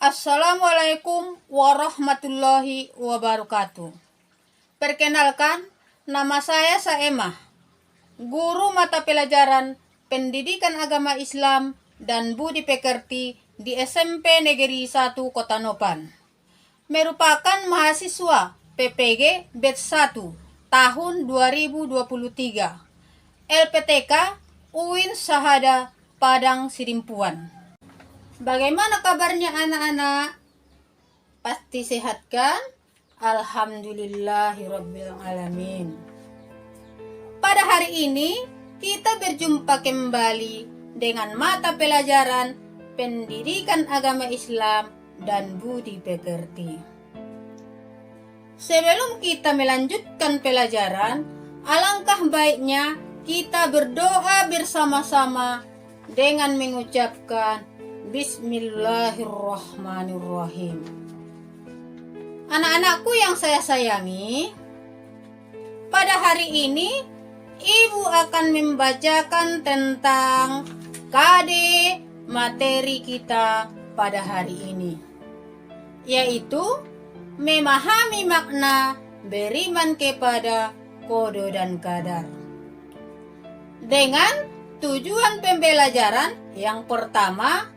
Assalamualaikum warahmatullahi wabarakatuh. Perkenalkan, nama saya Saemah, guru mata pelajaran Pendidikan Agama Islam dan Budi Pekerti di SMP Negeri 1 Kota Nopan. Merupakan mahasiswa PPG Batch 1 tahun 2023. LPTK UIN Syahada Padang Sidimpuan. Bagaimana kabarnya anak-anak? Pasti sehat kan? Alhamdulillahirabbil alamin. Pada hari ini kita berjumpa kembali dengan mata pelajaran Pendidikan Agama Islam dan Budi Pekerti. Sebelum kita melanjutkan pelajaran, alangkah baiknya kita berdoa bersama-sama dengan mengucapkan Bismillahirrahmanirrahim. Anak-anakku yang saya sayangi, pada hari ini Ibu akan membacakan tentang KD materi kita pada hari ini, yaitu memahami makna beriman kepada kode dan qadar. Dengan tujuan pembelajaran yang pertama,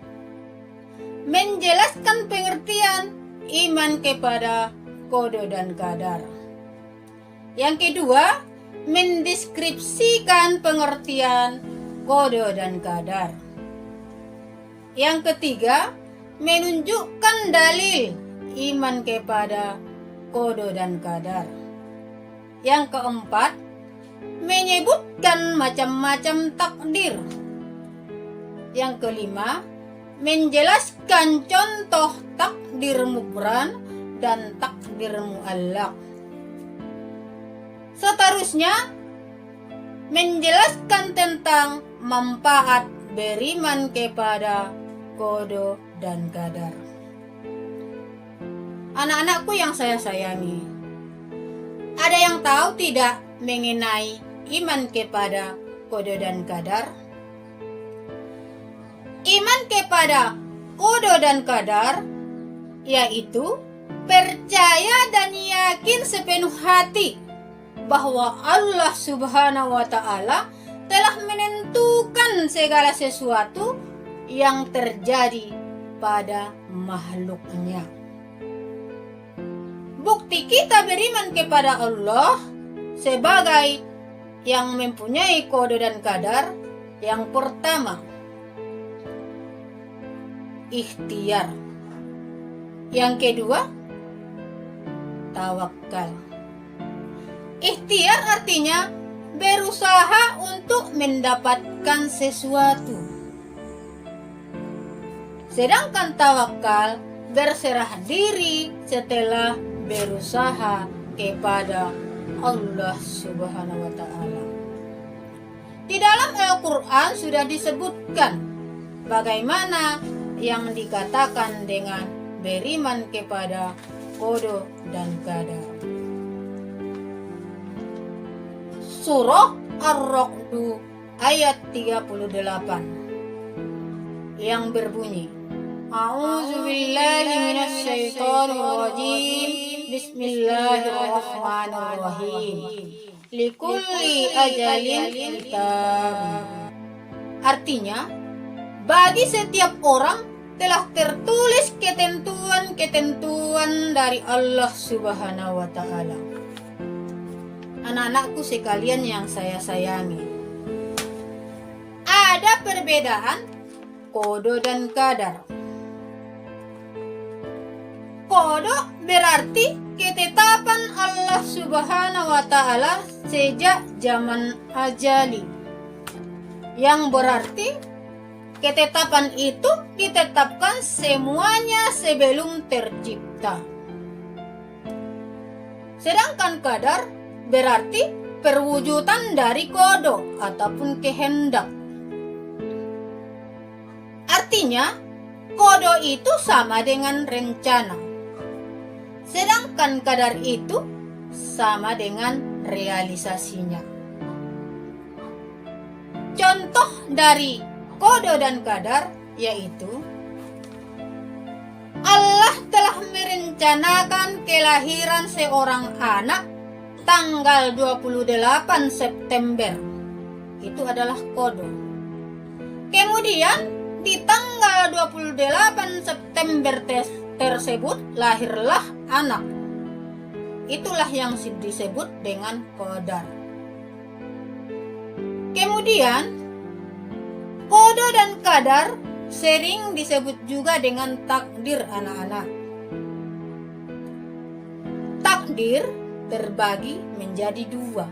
menjelaskan pengertian iman kepada kode dan qadar. Yang kedua, mendeskripsikan pengertian kode dan qadar. Yang ketiga, menunjukkan dalil iman kepada kode dan qadar. Yang keempat, menyebutkan macam-macam takdir. Yang kelima, menjelaskan contoh takdir mubran dan takdir muallaq. Seterusnya, menjelaskan tentang manfaat beriman kepada kode dan qadar. Anak-anakku yang saya sayangi, ada yang tahu tidak mengenai iman kepada kode dan qadar? Iman kepada kode dan qadar yaitu percaya dan yakin sepenuh hati bahwa Allah Subhanahu wa Ta'ala telah menentukan segala sesuatu yang terjadi pada makhluknya. Bukti kita beriman kepada Allah sebagai yang mempunyai kode dan qadar, yang pertama, ikhtiar. Yang kedua, tawakal. Ikhtiar artinya berusaha untuk mendapatkan sesuatu. Sedangkan tawakal berserah diri setelah berusaha kepada Allah Subhanahu wa Ta'ala. Di dalam Al-Quran sudah disebutkan bagaimana yang dikatakan dengan beriman kepada kode dan qadar. Surah Ar-Ra'd ayat 38 yang berbunyi, A'udzubillahi minasyaitonirrajim. Bismillahirrahmanirrahim. Likulli ajalin kitab. Artinya, bagi setiap orang telah tertulis ketentuan-ketentuan dari Allah Subhanahu wa Ta'ala. Anak-anakku sekalian yang saya sayangi, ada perbedaan kode dan qadar. Kode berarti ketetapan Allah Subhanahu wa Ta'ala sejak zaman azali, yang berarti ketetapan itu ditetapkan semuanya sebelum tercipta. Sedangkan qadar berarti perwujudan dari kode ataupun kehendak. Artinya, kode itu sama dengan rencana, sedangkan qadar itu sama dengan realisasinya. Contoh dari kode dan qadar yaitu Allah merencanakan kelahiran seorang anak tanggal 28 September. Itu adalah kodo. Kemudian di tanggal 28 September tersebut lahirlah anak. Itulah yang disebut dengan qadar. Kemudian kodo dan qadar sering disebut juga dengan takdir anak-anak. Takdir terbagi menjadi dua,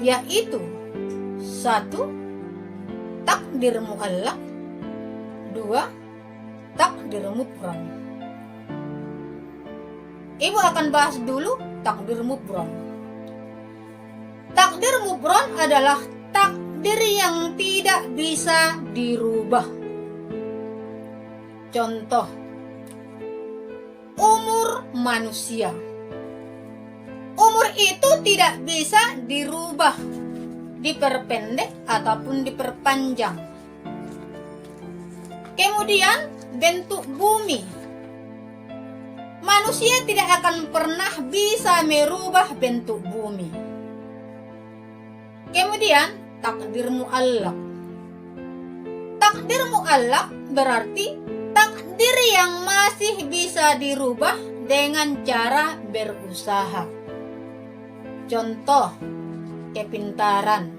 yaitu satu, takdir mu'allaq, dua, takdir mubram. Ibu akan bahas dulu takdir mubram. Takdir mubram adalah takdir yang tidak bisa dirubah. Contoh, umur manusia. Umur itu tidak bisa dirubah, diperpendek ataupun diperpanjang. Kemudian bentuk bumi. Manusia tidak akan pernah bisa merubah bentuk bumi. Kemudian takdir mu'allaq. Takdir mu'allaq berarti takdir yang masih bisa dirubah dengan cara berusaha. Contoh, kepintaran.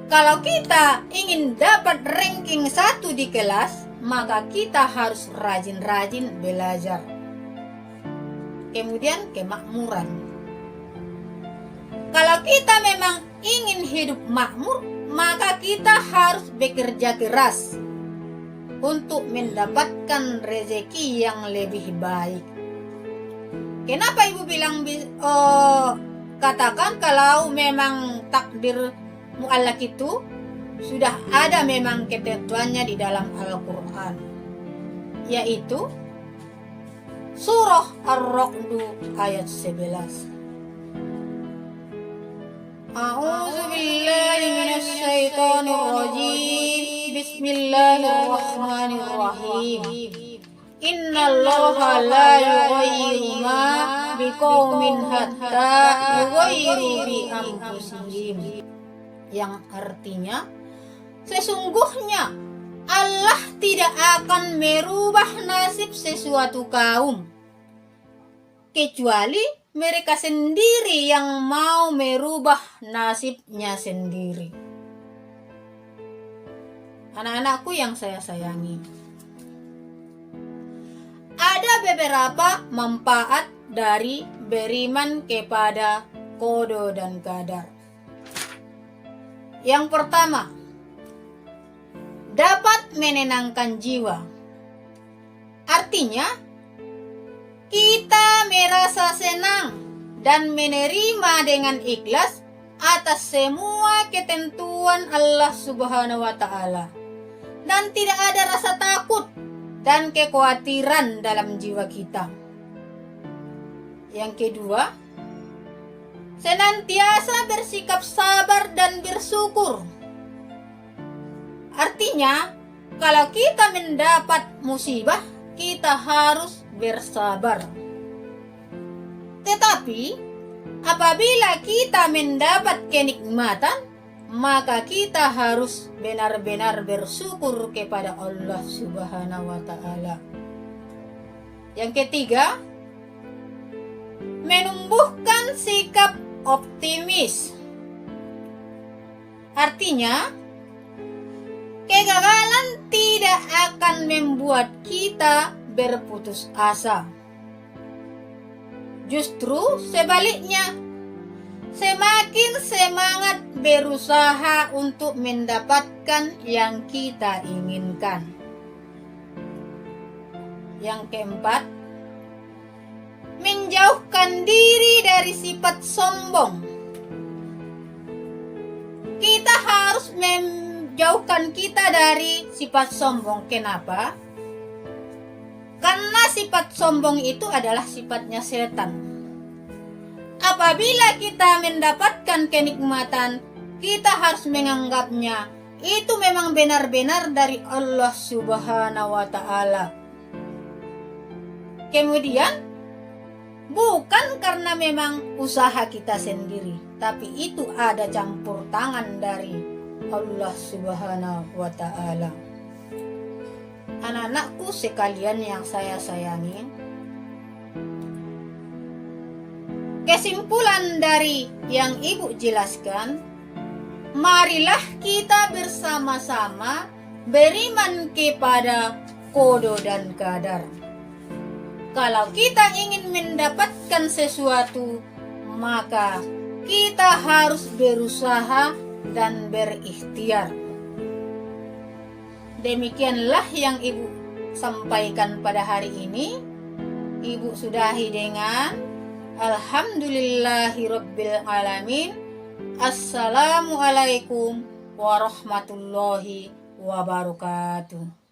Kalau kita ingin dapat ranking 1 di kelas, maka kita harus rajin-rajin belajar. Kemudian kemakmuran. Kalau kita memang ingin hidup makmur, maka kita harus bekerja keras untuk mendapatkan rezeki yang lebih baik. Kenapa ibu bilang katakan kalau memang takdir mu'allaq itu sudah ada memang ketentuannya di dalam Al-Quran, yaitu surah Ar-Ra'd ayat 11. A'udzu billahi minasy syaithanir rajim. Bismillahirrahmanirrahim. Innallaha la yughayyiru ma biqaumin hatta yughayyiru bi anfusihim. Yang artinya, sesungguhnya Allah tidak akan merubah nasib sesuatu kaum kecuali mereka sendiri yang mau merubah nasibnya sendiri. Anak-anakku yang saya sayangi, ada beberapa manfaat dari beriman kepada kodo dan qadar. Yang pertama, dapat menenangkan jiwa. Artinya, kita merasa senang dan menerima dengan ikhlas atas semua ketentuan Allah Subhanahu wa Ta'ala, dan tidak ada rasa takut dan kekhawatiran dalam jiwa kita. Yang kedua, senantiasa bersikap sabar dan bersyukur. Artinya, kalau kita mendapat musibah, kita harus bersabar. Tetapi, apabila kita mendapat kenikmatan, maka kita harus benar-benar bersyukur kepada Allah Subhanahu wa Ta'ala. Yang ketiga, menumbuhkan sikap optimis. Artinya, kegagalan tidak akan membuat kita berputus asa. Justru sebaliknya, semakin semangat berusaha untuk mendapatkan yang kita inginkan. Yang keempat, menjauhkan diri dari sifat sombong. Kita harus menjauhkan kita dari sifat sombong. Kenapa? Karena sifat sombong itu adalah sifatnya setan. Apabila kita mendapatkan kenikmatan, kita harus menganggapnya itu memang benar-benar dari Allah Subhanahu wa Ta'ala. Kemudian, bukan karena memang usaha kita sendiri, tapi itu ada campur tangan dari Allah Subhanahu wa Ta'ala. Anak-anakku sekalian yang saya sayangi, kesimpulan dari yang Ibu jelaskan, marilah kita bersama-sama beriman kepada qada dan qadar. Kalau kita ingin mendapatkan sesuatu, maka kita harus berusaha dan berikhtiar. Demikianlah yang Ibu sampaikan pada hari ini. Ibu sudahi dengan Alhamdulillahirabbil alamin. Assalamualaikum warahmatullahi wabarakatuh.